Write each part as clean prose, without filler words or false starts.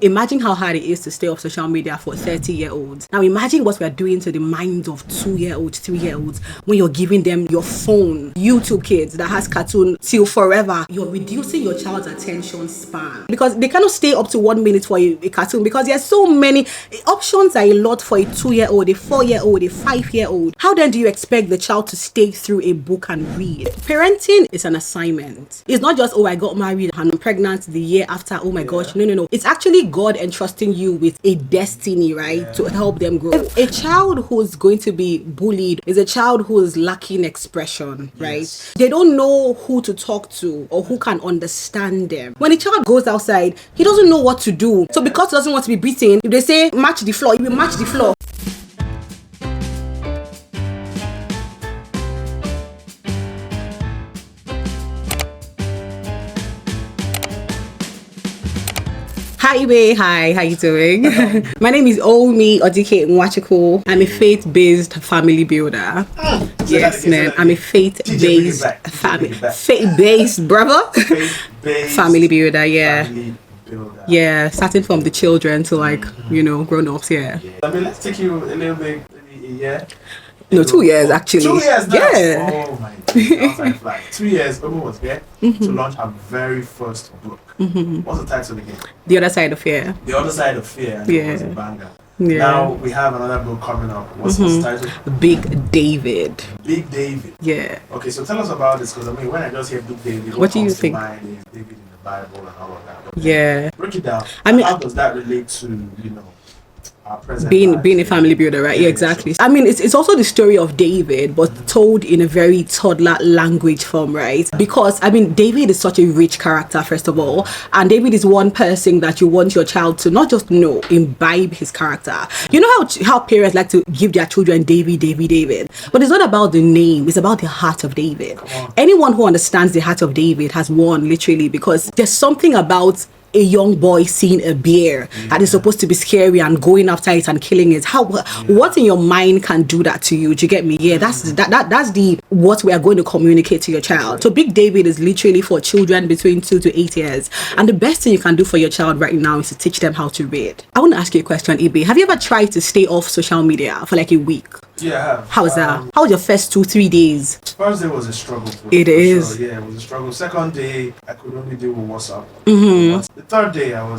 Imagine how hard it is to stay off social media for 30-year-olds. Now imagine what we're doing to the minds of 2-year-olds, 3-year-olds when you're giving them your phone. YouTube kids that has cartoon till forever. You're reducing your child's attention span because they cannot stay up to 1 minute for a cartoon because there's so many options are a lot for a 2-year-old, a 4-year-old, a 5-year-old. How then do you expect the child to stay through a book and read? Parenting is an assignment. It's not just, oh, I got married and I'm pregnant the year after. Oh my gosh. No. It's actually God entrusting you with a destiny, right? To help them grow. A child who's going to be bullied is a child who is lacking expression, right? Yes. They don't know who to talk to or who can understand them. When a child goes outside, he doesn't know what to do. So because he doesn't want to be beaten, if they say match the floor, he will match the floor. Hi, Ibe. Hi, how you doing? My name is Omi Odike Nwachukwu. I'm a faith-based family builder. Yes, man. I'm a faith-based brother. Faith-based Family builder, yeah. family builder. Yeah, starting from the children to grown-ups, yeah. I mean, let's take you a little bit, maybe a year. No, 2 years actually. 2 years now. Yeah. Oh my God. Like 2 years, Omi was here to launch her very first book. What's the title again? The Other Side of Fear. The Other Side of Fear. And it was a banger. Yeah. Now we have another book coming up. What's the title? Big David. Big David. Yeah. Okay, so tell us about this because I mean, when I just hear Big David, What do you comes to think? mind is David in the Bible and all of that. But Yeah. break it down. I mean, how does that relate to our present being lives? a family builder, right? Yeah, exactly. I mean, it's also the story of David, but told in a very toddler language form, right? Because I mean, David is such a rich character, first of all, and David is one person that you want your child to not just know, imbibe his character. You know how parents like to give their children David, but it's not about the name; it's about the heart of David. Anyone who understands the heart of David has won, literally, because there's something about a young boy seeing a bear that is supposed to be scary and going after it and killing it. What in your mind can do that to you? Do you get me? Yeah, that's the what we are going to communicate to your child. So Big David is literally for children between 2 to 8 years, and the best thing you can do for your child right now is to teach them how to read. I want to ask you a question, Ibe. Have you ever tried to stay off social media for like a week? Yeah, I have. How was that? How was your first 2-3 days? First day was a struggle. It is. Sure. Yeah, it was a struggle. Second day, I could only deal with WhatsApp. The third day, I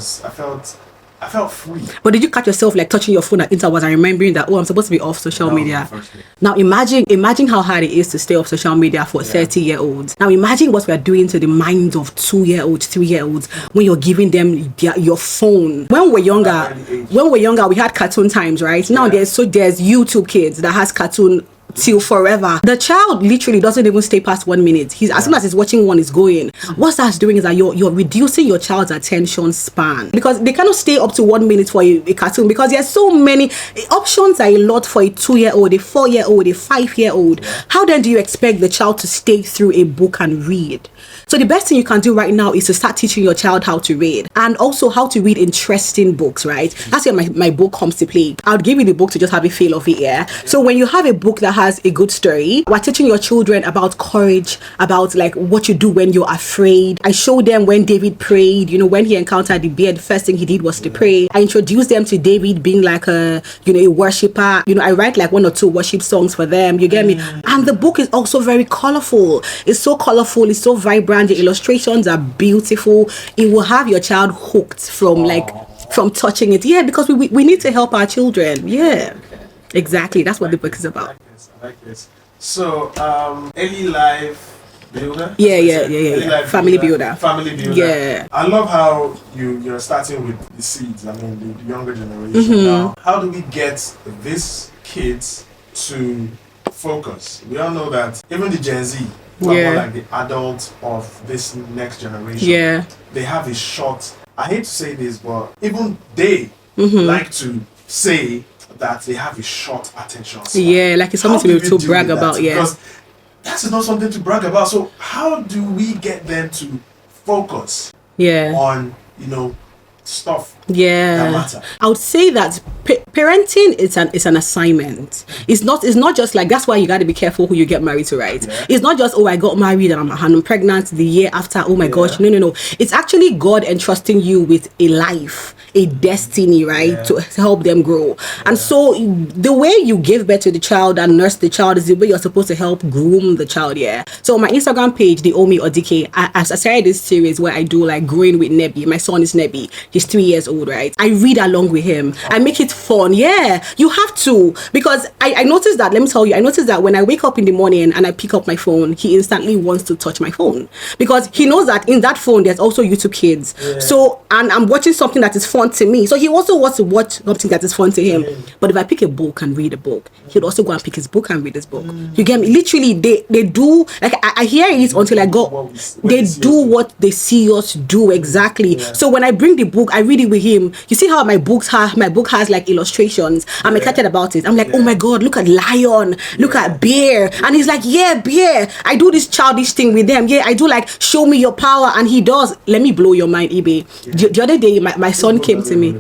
felt free. But did you catch yourself like touching your phone at intervals and remembering that, oh, I'm supposed to be off social media? First day. Now imagine how hard it is to stay off social media for 30-year-olds. Now imagine what we're doing to the minds of 2-year-olds, 3-year-olds when you're giving them your phone. When we're younger, we had cartoon times, right? Now there's YouTube kids that has cartoon till forever. The child literally doesn't even stay past 1 minute. As soon as he's watching one, is going. What that's doing is that you're reducing your child's attention span because they cannot stay up to 1 minute for a cartoon because there's so many options are a lot for a 2-year-old, a 4-year-old, a 5-year-old. How then do you expect the child to stay through a book and read? So the best thing you can do right now is to start teaching your child how to read and also how to read interesting books, right? That's where my book comes to play. I'll give you the book to just have a feel of it, yeah? So when you have a book that has a good story, we're teaching your children about courage, about like what you do when you're afraid. I show them when David prayed, when he encountered the bear, the first thing he did was to pray. I introduced them to David being like a worshiper. I write like 1 or 2 worship songs for them, you get me? And the book is also very colorful. It's so colorful, it's so vibrant, the illustrations are beautiful. It will have your child hooked from touching it. Yeah, because we need to help our children. Yeah. Exactly. That's what the book is about. I like this. So, early life builder? Yeah. Family builder. Family builder. Yeah. I love how you're starting with the seeds. I mean, the younger generation. Now, how do we get these kids to focus? We all know that even the Gen Z, who are more like the adults of this next generation, they have a short, I hate to say this, but even they like to say that they have a short attention span. Yeah, like it's something to brag about, Because that's not something to brag about. So how do we get them to focus on, stuff Yeah, matter. I would say that parenting is an assignment. It's not just like, that's why you got to be careful who you get married to, right? Yeah. It's not just, oh, I got married and I'm pregnant the year after, oh my gosh. No, it's actually God entrusting you with a life, a destiny, right? To help them grow. And so the way you give birth to the child and nurse the child is the way you're supposed to help groom the child. So on my Instagram page, the Omi Odike, I started this series where I do like growing with Nebi. My son is Nebi, he's 3 years old, right? I read along with him. I make it fun. Yeah, you have to, because I noticed that, let me tell you, I noticed that when I wake up in the morning and I pick up my phone, he instantly wants to touch my phone, because he knows that in that phone there's also YouTube Kids. So, and I'm watching something that is fun to me, so he also wants to watch something that is fun to him. But if I pick a book and read a book, he'll also go and pick his book and read his book. You get me? Literally, they do, like, I hear it until I go, they do what they see us do. Exactly. So when I bring the book, I read it with him. You see how my book has like illustrations. I'm excited about it. I'm like, oh my God, look at lion, look at bear. And he's like, yeah, bear. I do this childish thing with them. Yeah, I do like, show me your power. And he does. Let me blow your mind, eBay. The other day, my son came to me.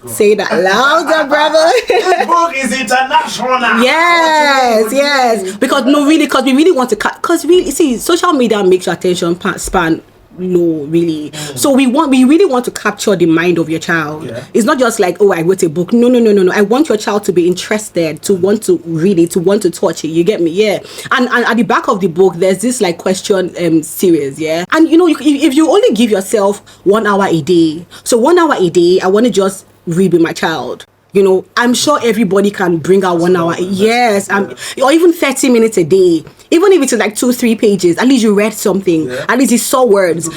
Say that louder, brother. This book is international. Yes. Because we really want to cut. Because really, see, social media makes your attention span low, really. So we really want to capture the mind of your child. It's not just like, oh, I wrote a book. No. I want your child to be interested, to want to read it, to want to touch it. You get me? Yeah. And at the back of the book, there's this like question series. Yeah. And if you only give yourself 1 hour a day, so 1 hour a day, I want to just read with my child. I'm sure everybody can bring out 1 hour. Yes, or even 30 minutes a day. Even if it's like 2-3 pages, at least you read something. At least you saw words.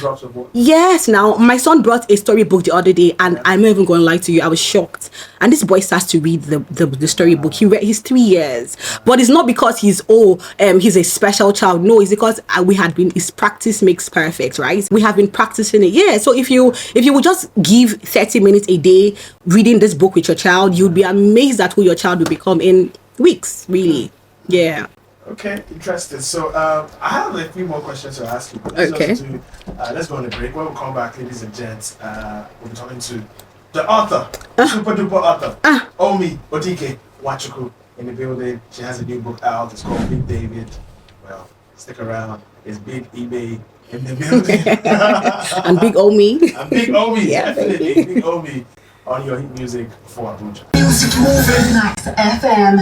Yes. Now, my son brought a storybook the other day, and I'm not even going to lie to you, I was shocked. And this boy starts to read the storybook. He's 3 years, but it's not because he's a special child. No, it's because his practice makes perfect, right? We have been practicing it. Yeah. So if you would just give 30 minutes a day reading this book with your child, you'd be amazed at who your child will become in weeks, really. Yeah. Okay, interesting. So I have a few more questions to ask you. Let's go on a break. When we come back, ladies and gents, we'll be talking to the author, super duper author, Omi Odike Nwachukwu, in the building. She has a new book out. It's called Big David. Well, stick around. It's Big eBay in the building. And Big Omi. And Big Omi, definitely. Big Omi on your hit music for Abuja. Music moving, Max FM.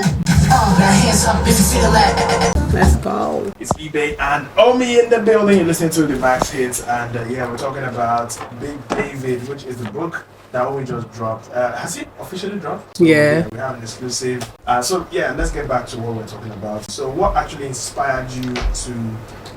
Now hands up if you feel that. Let's go. It's eBay and Omi in the building. You're listening to the Max Hits, and we're talking about Big David, which is the book that Omi just dropped. Has it officially dropped? Yeah. We have an exclusive. Let's get back to what we're talking about. So, what actually inspired you to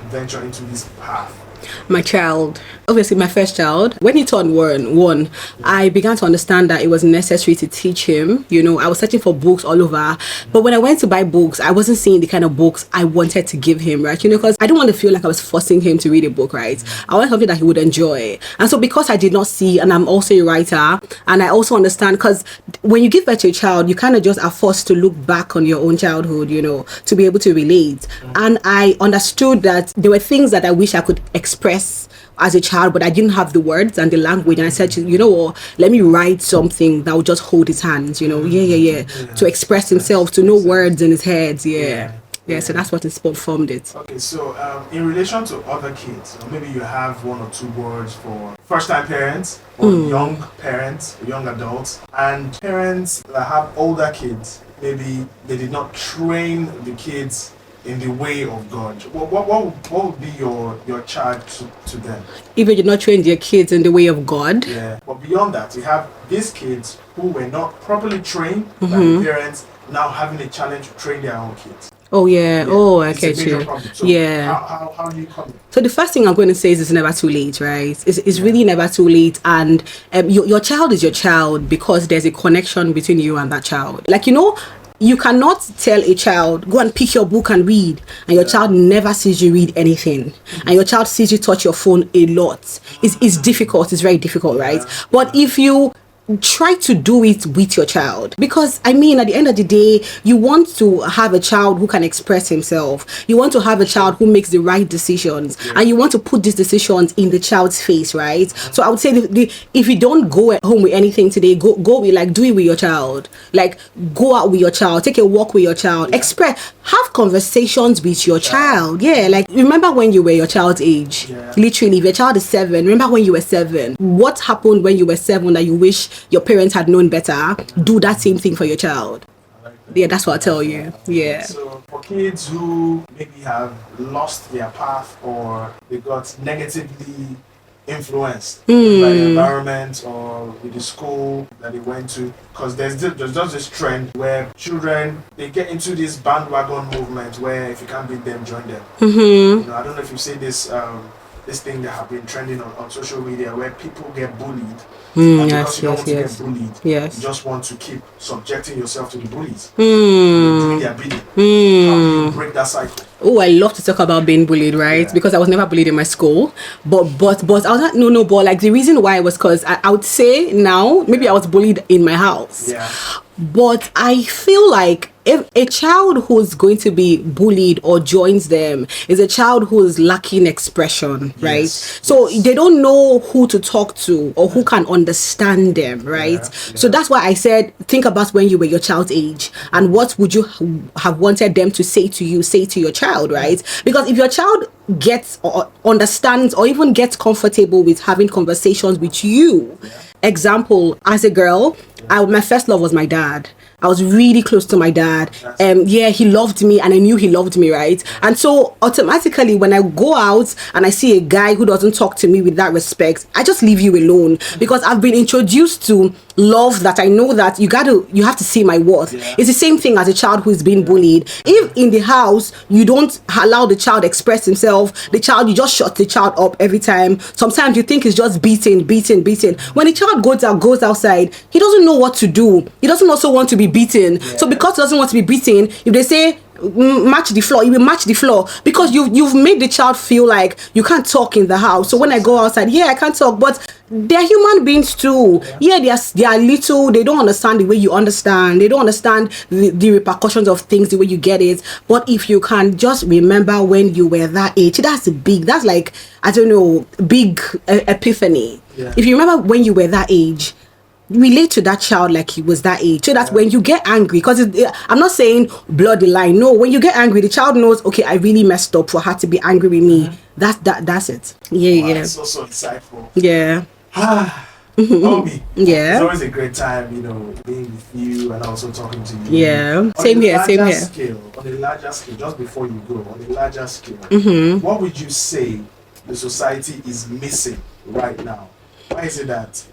venture into this path? My child, obviously my first child. When he turned one, I began to understand that it was necessary to teach him. I was searching for books all over, but when I went to buy books, I wasn't seeing the kind of books I wanted to give him, right? Because I don't want to feel like I was forcing him to read a book, right? I want something that he would enjoy. And so because I did not see, and I'm also a writer, and I also understand, because when you give birth to a child, you kind of just are forced to look back on your own childhood, to be able to relate. And I understood that there were things that I wish I could express as a child, but I didn't have the words and the language. And I said, let me write something that would just hold his hands, to express himself, to know words in his head. So that's what informed it. Okay, so in relation to other kids, or maybe you have 1 or 2 words for first-time parents, or young parents, or young adults, and parents that have older kids. Maybe they did not train the kids in the way of God. What would be your charge to them? If you did not train your kids in the way of God. Yeah, but beyond that, you have these kids who were not properly trained by the parents, now having a challenge to train their own kids. Oh yeah. Oh, I get you. So yeah. How do you come? So the first thing I'm going to say is it's never too late, right? It's really never too late, and your child is your child because there's a connection between you and that child. Like you cannot tell a child, go and pick your book and read, and your child never sees you read anything, and your child sees you touch your phone a lot. It's difficult. It's very difficult, right? But if you try to do it with your child, because I mean, at the end of the day, you want to have a child who can express himself. You want to have a child who makes the right decisions, and you want to put these decisions in the child's face, right? So I would say if you don't go at home with anything today, go with, like, do it with your child. Like, go out with your child, take a walk with your child, express, have conversations with your child. Yeah, like, remember when you were your child's age. Literally, if your child is 7, remember when you were 7. What happened when you were 7 that you wish your parents had known better? Do that same thing for your child. Yeah, that's what I'll tell you. Yeah. So for kids who maybe have lost their path, or they got negatively influenced by the environment or with the school that they went to, because there's just this trend where children, they get into this bandwagon movement where if you can't beat them, join them. You know, I don't know if you've seen this this thing that have been trending on social media where people get bullied. And because you don't want to get bullied, you just want to keep subjecting yourself to the bullies. Doing their bidding. How do you break that cycle? Oh, I love to talk about being bullied, right? Because I was never bullied in my school. But I was not, but like, the reason why was because I would say now, maybe I was bullied in my house. But I feel like if a child who's going to be bullied or joins them is a child who's lacking expression, right? So they don't know who to talk to or who can understand them, right? So that's why I said, think about when you were your child's age and what would you have wanted them to say to you, say to your child, right? Because if your child gets or understands or even gets comfortable with having conversations with you, example, as a girl, my first love was my dad. I was really close to my dad. He loved me and I knew he loved me, right? And so automatically when I go out and I see a guy who doesn't talk to me with that respect, I just leave you alone, because I've been introduced to love that I know that you have to see my worth. It's the same thing as a child who is being bullied. If in the house you don't allow the child express himself, you just shut the child up every time. Sometimes you think it's just beating. When the child goes outside, he doesn't know what to do. He doesn't also want to be beaten. So because he doesn't want to be beaten, if they say match the floor, you will match the floor, because you've made the child feel like you can't talk in the house. So when I go outside, I can't talk, but they're human beings too. They are little, they don't understand the way you understand, they don't understand the repercussions of things the way you get it. But if you can just remember when you were that age, that's like, I don't know, big epiphany. If you remember when you were that age, relate to that child like he was that age, so that when you get angry, because I'm not saying blur the line, no, when you get angry, the child knows, okay, I really messed up for her to be angry with me. That's it. It's so insightful. Obi, it's always a great time, being with you and also talking to you. Same here. On a larger scale, just before you go, on a larger scale, what would you say the society is missing right now? Why is it that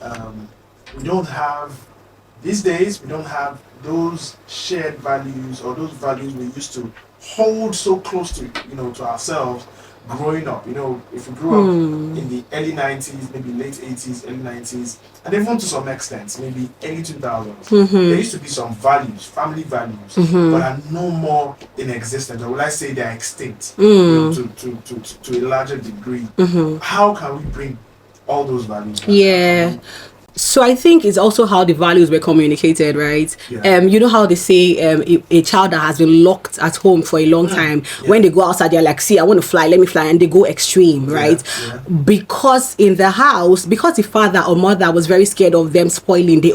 these days we don't have those shared values, or those values we used to hold so close to to ourselves growing up? If you grew up in the early 90s, maybe late 80s, early 90s, and even to some extent maybe early 2000s, there used to be some values, family values, but are no more in existence, or will I say they're extinct to a larger degree. How can we bring all those values back? So I think it's also how the values were communicated, right? You know how they say a child that has been locked at home for a long time, when they go outside, they're like, see, I want to fly, let me fly, and they go extreme, right? Because in the house, because the father or mother was very scared of them spoiling, they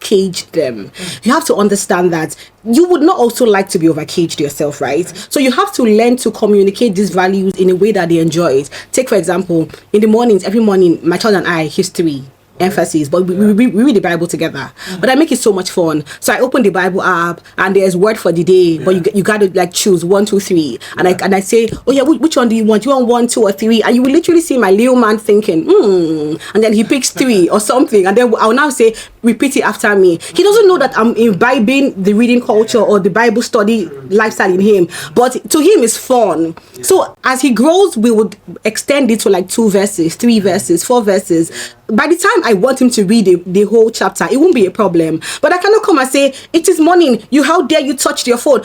caged them. You have to understand that you would not also like to be overcaged yourself, right? So you have to learn to communicate these values in a way that they enjoy it. Take, for example, in the mornings, every morning, my child and I, history, emphasis, but we read the Bible together. But I make it so much fun. So I open the Bible app and there's word for the day, but you got to like choose 1, 2, 3, and I say, oh yeah, which one do you want? You want 1, 2, or 3? And you will literally see my little man thinking, and then he picks 3 or something, and then I'll now say, repeat it after me. He doesn't know that I'm imbibing the reading culture or the Bible study lifestyle in him, but to him it's fun. So as he grows, we would extend it to like 2 verses, 3 verses, 4 verses. by the time I want him to read the whole chapter, it won't be a problem. But I cannot come and say, it is morning, how dare you touch your phone?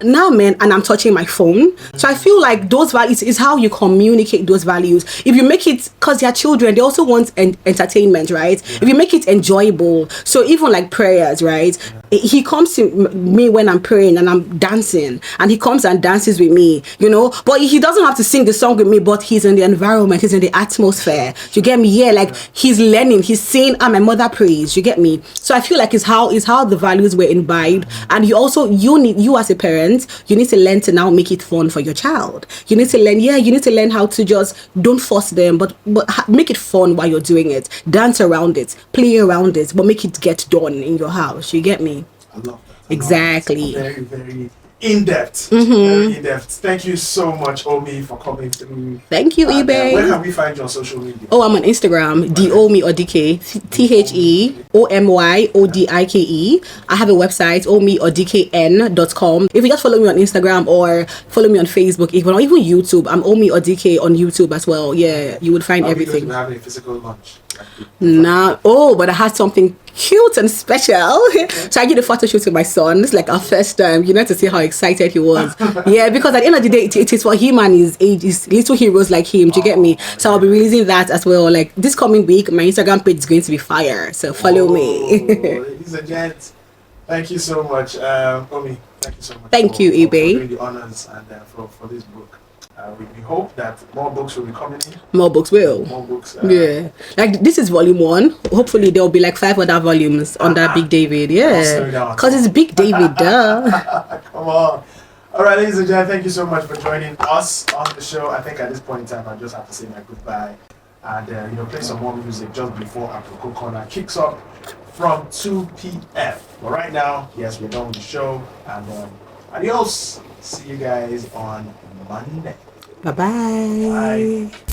Now, man, and I'm touching my phone. So I feel like those values is how you communicate those values. If you make it, because they're children, they also want entertainment, right? If you make it enjoyable, so even like prayers, right? He comes to me when I'm praying and I'm dancing, and he comes and dances with me, but he doesn't have to sing the song with me, but he's in the environment, he's in the atmosphere. You get me? Yeah, like he's learning, he's saying, my mother prays. You get me? So I feel like it's how the values were imbibed. And you as a parent, you need to learn to now make it fun for your child. You need to learn how to just don't force them, but make it fun while you're doing it. Dance around it, play around it, but make it get done in your house. You get me? I love that. Exactly. Very, very in-depth. Very in-depth. Thank you so much, Omi, for coming through. Thank you, And, eBay. where can we find you on social media? Oh, I'm on Instagram, DOMI or DK, TheOmyOdike. I have a website, omiordkn.com. If you just follow me on Instagram or follow me on Facebook, even YouTube, I'm Omi or DK on YouTube as well. Yeah, you would find everything. We're having a physical lunch. But I had something cute and special. So I did a photo shoot with my son. It's like our first time, to see how excited he was. Yeah, because at the end of the day, it is for him and his age, his little heroes like him. Do you get me? So I'll be releasing that as well. Like this coming week, my Instagram page is going to be fire. So follow me. Ladies and gents, thank you so much, Omi. Thank you so much. Thank you, eBay. For doing the honors and for this book. We hope that more books will be coming in. More books will. More books. Yeah. Like this is volume 1. Hopefully there will be like 5 other volumes under Big David. Yeah. Because it's Big David, duh. Come on. All right, ladies and gentlemen, thank you so much for joining us on the show. I think at this point in time, I just have to say my goodbye and play some more music just before Apropos Corner kicks off from 2 p.m. But right now, yes, we're done with the show, and adios. See you guys on Monday. Bye-bye. Bye.